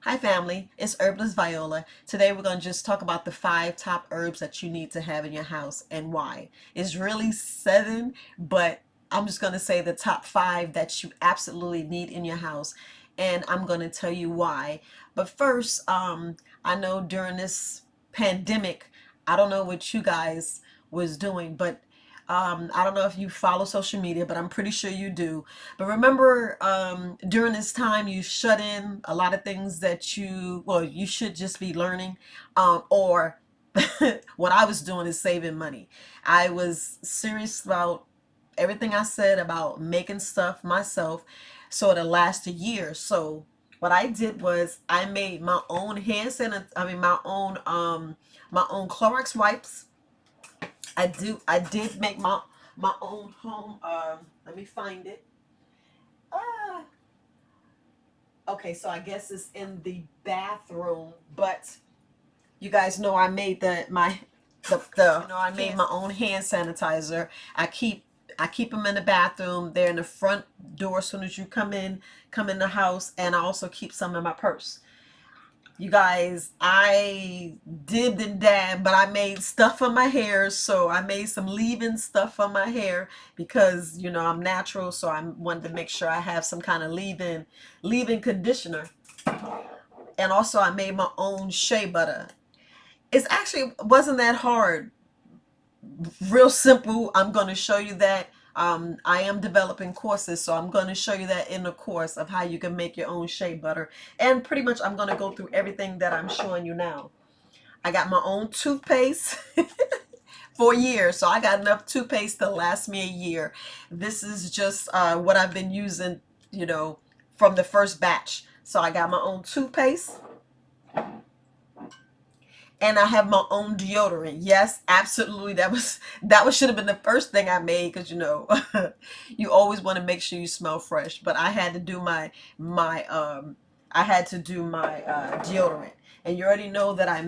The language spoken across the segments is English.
Hi family, it's Herbalist Viola. Today we're going to just talk about the 5 top herbs that you need to have in your house and why. It's really 7, but I'm just going to say the top 5 that you absolutely need in your house, and I'm going to tell you why. But first, I know during this pandemic, I don't know what you guys was doing, but I don't know if you follow social media, but I'm pretty sure you do. But remember, during this time, you shut in a lot of things that you should just be learning, or what I was doing is saving money. I was serious about everything I said about making stuff myself so it'll last a year. So what I did was I made my own hand sanitizer, my own Clorox wipes. I did make my own home. Let me find it. Ah, okay, so I guess it's in the bathroom, but you guys know I made I made my own hand sanitizer. I keep them in the bathroom. They're in the front door as soon as you come in the house, and I also keep some in my purse. You guys, I dibbed and dabbed, but I made stuff for my hair. So I made some leave-in stuff for my hair because, I'm natural. So I wanted to make sure I have some kind of leave-in conditioner. And also I made my own shea butter. It's actually wasn't that hard. Real simple. I'm going to show you that. I am developing courses, so I'm going to show you that in the course of how you can make your own shea butter. And pretty much I'm going to go through everything that I'm showing you now. I got my own toothpaste for years, so I got enough toothpaste to last me a year. This is just what I've been using, from the first batch. So I got my own toothpaste. And I have my own deodorant. Yes, absolutely. That should have been the first thing I made because you always want to make sure you smell fresh. But I had to do my deodorant, and you already know that I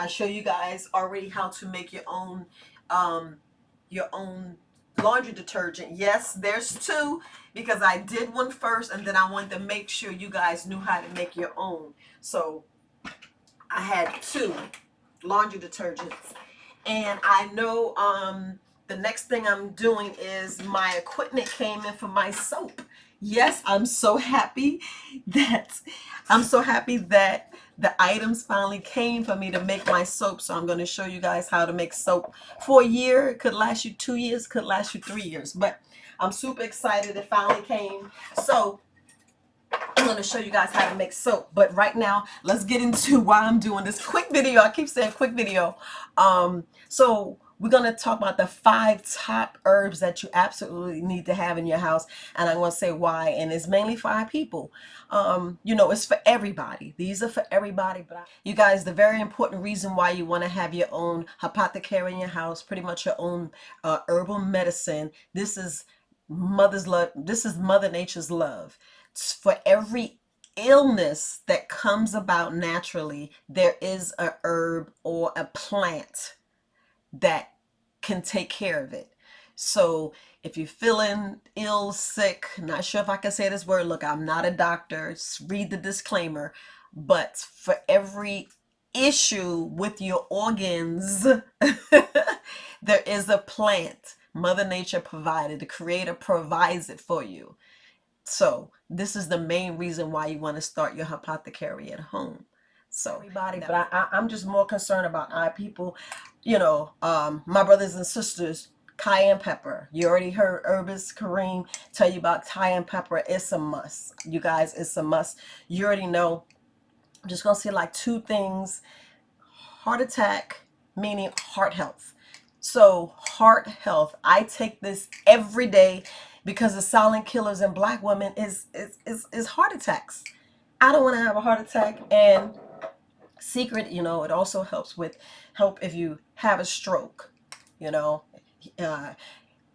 show you guys already how to make your own laundry detergent. Yes, there's 2 because I did one first, and then I wanted to make sure you guys knew how to make your own. So I had 2 laundry detergents, and I know the next thing I'm doing is my equipment came in for my soap. Yes, I'm so happy that the items finally came for me to make my soap. So I'm going to show you guys how to make soap for a year. It could last you 2 years, could last you 3 years, but I'm super excited it finally came. So I'm going to show you guys how to make soap. But right now, let's get into why I'm doing this quick video. I keep saying quick video. So we're going to talk about the 5 top herbs that you absolutely need to have in your house. And I'm going to say why. And it's mainly 5 people. It's for everybody. These are for everybody. But you guys, the very important reason why you want to have your own apothecary in your house, pretty much your own herbal medicine. This is mother's love. This is Mother Nature's love. For every illness that comes about naturally, there is a herb or a plant that can take care of it. So if you're feeling ill, sick, not sure if I can say this word, look, I'm not a doctor, read the disclaimer, but for every issue with your organs, there is a plant Mother Nature provided. The Creator provides it for you. So this is the main reason why you want to start your apothecary at home. So everybody, but I'm just more concerned about our people, my brothers and sisters. Cayenne pepper. You already heard Herbalist Kareem tell you about cayenne pepper. It's a must. You guys, it's a must. You already know. I'm just going to say like 2 things. Heart attack, meaning heart health. So heart health, I take this every day because the silent killers in Black women is heart attacks. I don't want to have a heart attack. And secret, it also help if you have a stroke.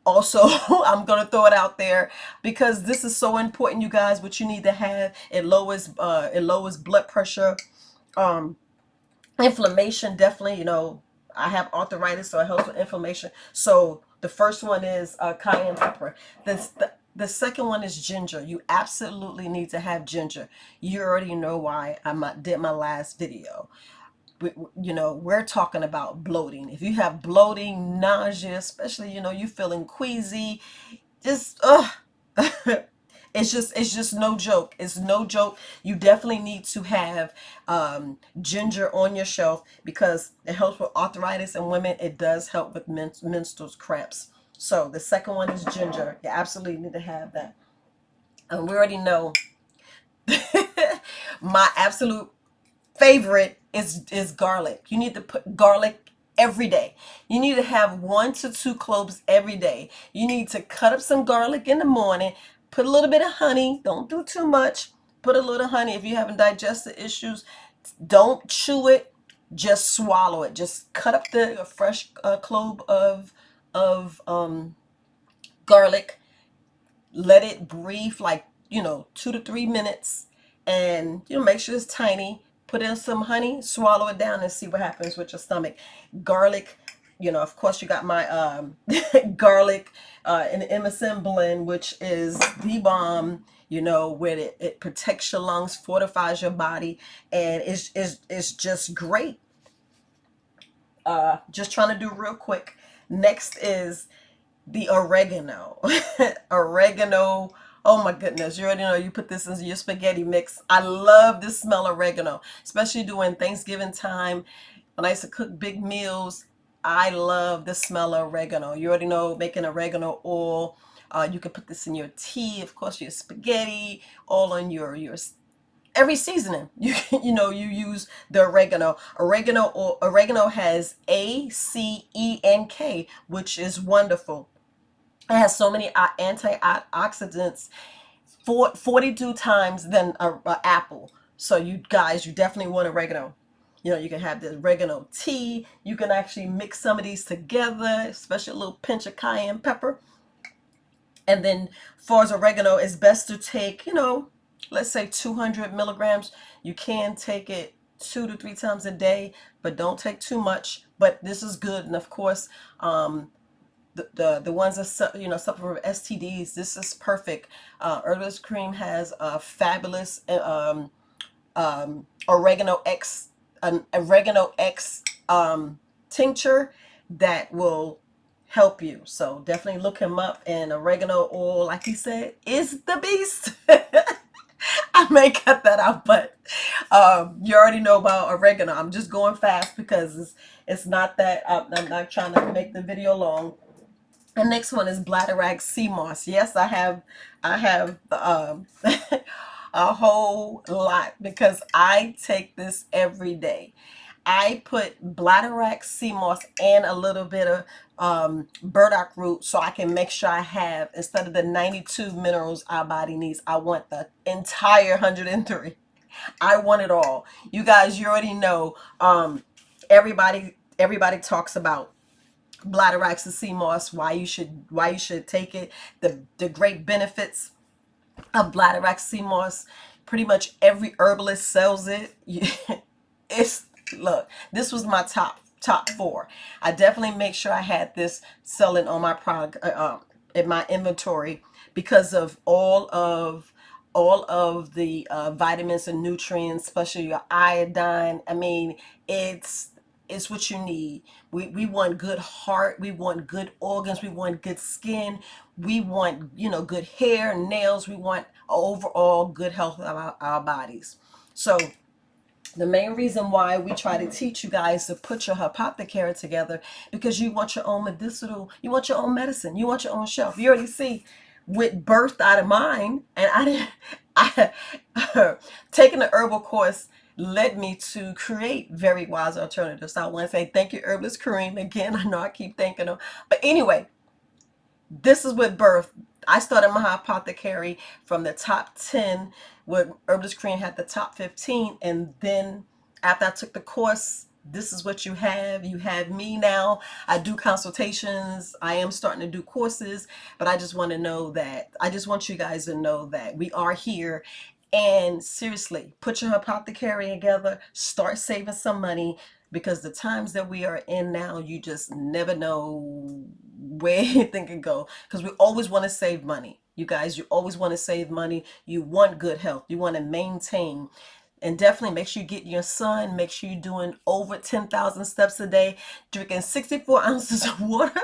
Also, I'm going to throw it out there because this is so important, you guys. What you need to have, it lowers blood pressure, inflammation. Definitely, I have arthritis, so it helps with inflammation. So the first one is cayenne pepper. The second one is ginger. You absolutely need to have ginger. You already know why did my last video. You know, we're talking about bloating. If you have bloating, nausea, especially, you know, you feeling queasy, just it's just no joke. It's no joke. You definitely need to have ginger on your shelf because it helps with arthritis in women. It does help with menstrual cramps. So the second one is ginger. You absolutely need to have that. And we already know my absolute favorite is garlic. You need to put garlic every day. You need to have 1 to 2 cloves every day. You need to cut up some garlic in the morning, put a little bit of honey, don't do too much. Put a little honey. If you're having digestive issues, don't chew it, just swallow it. Just cut up the fresh clove of garlic, let it breathe like, you know, 2 to 3 minutes, and you know, make sure it's tiny. Put in some honey, swallow it down, and see what happens with your stomach. Garlic, you know, of course, you got my garlic and MSM blend, which is the bomb. You know, where it protects your lungs, fortifies your body, and it's just great. Just trying to do real quick. Next is the oregano. Oregano. Oh my goodness. You already know you put this in your spaghetti mix. I love the smell of oregano, especially during Thanksgiving time. When I used to cook big meals, I love the smell of oregano. You already know making oregano oil. You can put this in your tea, of course, your spaghetti, all on your every seasoning. You know, you use the oregano. Oregano has ACENK, which is wonderful. It has so many antioxidants, 42 times than a apple. So you guys, you definitely want oregano. You know, you can have the oregano tea. You can actually mix some of these together, especially a little pinch of cayenne pepper. And then for as oregano, it's best to take, you know, let's say 200 milligrams. You can take it 2 to 3 times a day, but don't take too much. But this is good. And of course, the ones that, you know, suffer from STDs, this is perfect. Herbalist Cream has a fabulous oregano X, an oregano X tincture that will help you. So definitely look him up. And oregano oil, like he said, is the beast. I may cut that out, but you already know about oregano. I'm just going fast because it's not that I'm not trying to make the video long. The next one is Bladderwrack sea moss. Yes, I have a whole lot because I take this every day. I put Bladderwrack sea moss and a little bit of burdock root so I can make sure I have, instead of the 92 minerals our body needs, I want the entire 103. I want it all. You guys, you already know, everybody talks about Bladderwrack and sea moss, why you should take it, the great benefits of Bladderwrack sea moss. Pretty much every herbalist sells it. It's, look, this was my top four. I definitely make sure I had this selling on my product in my inventory because of all of the vitamins and nutrients, especially your iodine. I mean, it's what you need. We want good heart, we want good organs, we want good skin, we want, you know, good hair, nails, we want overall good health of our bodies. So the main reason why we try to teach you guys to put your apothecary together, because you want your own medicinal, you want your own medicine, you want your own shelf. You already see with birth out of mine, and I didn't, taking the herbal course led me to create Very Wise Alternatives. So I want to say thank you, Herbalist Kareem. Again, I know I keep thanking him. But anyway, this is with birth. I started my apothecary from the top 10, where Herbalist Cream had the top 15. And then after I took the course, this is what you have. You have me now. I do consultations. I am starting to do courses, but I just want to know that, I just want you guys to know that we are here. And seriously, put your apothecary together, start saving some money. because the times that we are in now, you just never know where anything can go, because we always want to save money. You guys, you always want to save money. You want good health. You want to maintain. And definitely make sure you get your sun. Make sure you're doing over 10,000 steps a day, drinking 64 ounces of water.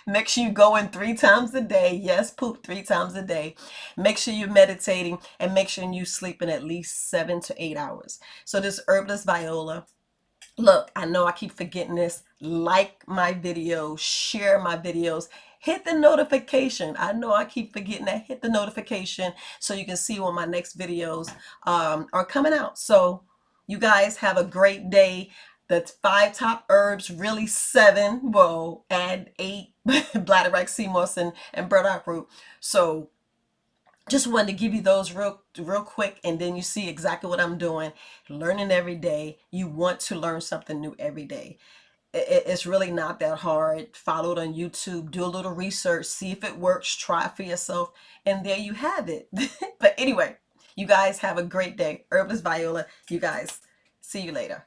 Make sure you go in 3 times a day. Yes, poop 3 times a day. Make sure you're meditating, and make sure you sleeping at least 7 to 8 hours. So this herbless viola, look, I know I keep forgetting this. Like my videos, share my videos, hit the notification. I know I keep forgetting that. Hit the notification so you can see when my next videos are coming out. So you guys have a great day. The 5 top herbs, really 7. Well, add 8 Bladderwrack, sea moss, and burdock root. So just wanted to give you those real quick, and then you see exactly what I'm doing. Learning every day. You want to learn something new every day. It's really not that hard. Follow it on YouTube, do a little research, see if it works, try it for yourself, and there you have it. But anyway, you guys have a great day. Herbalist Viola, you guys, see you later.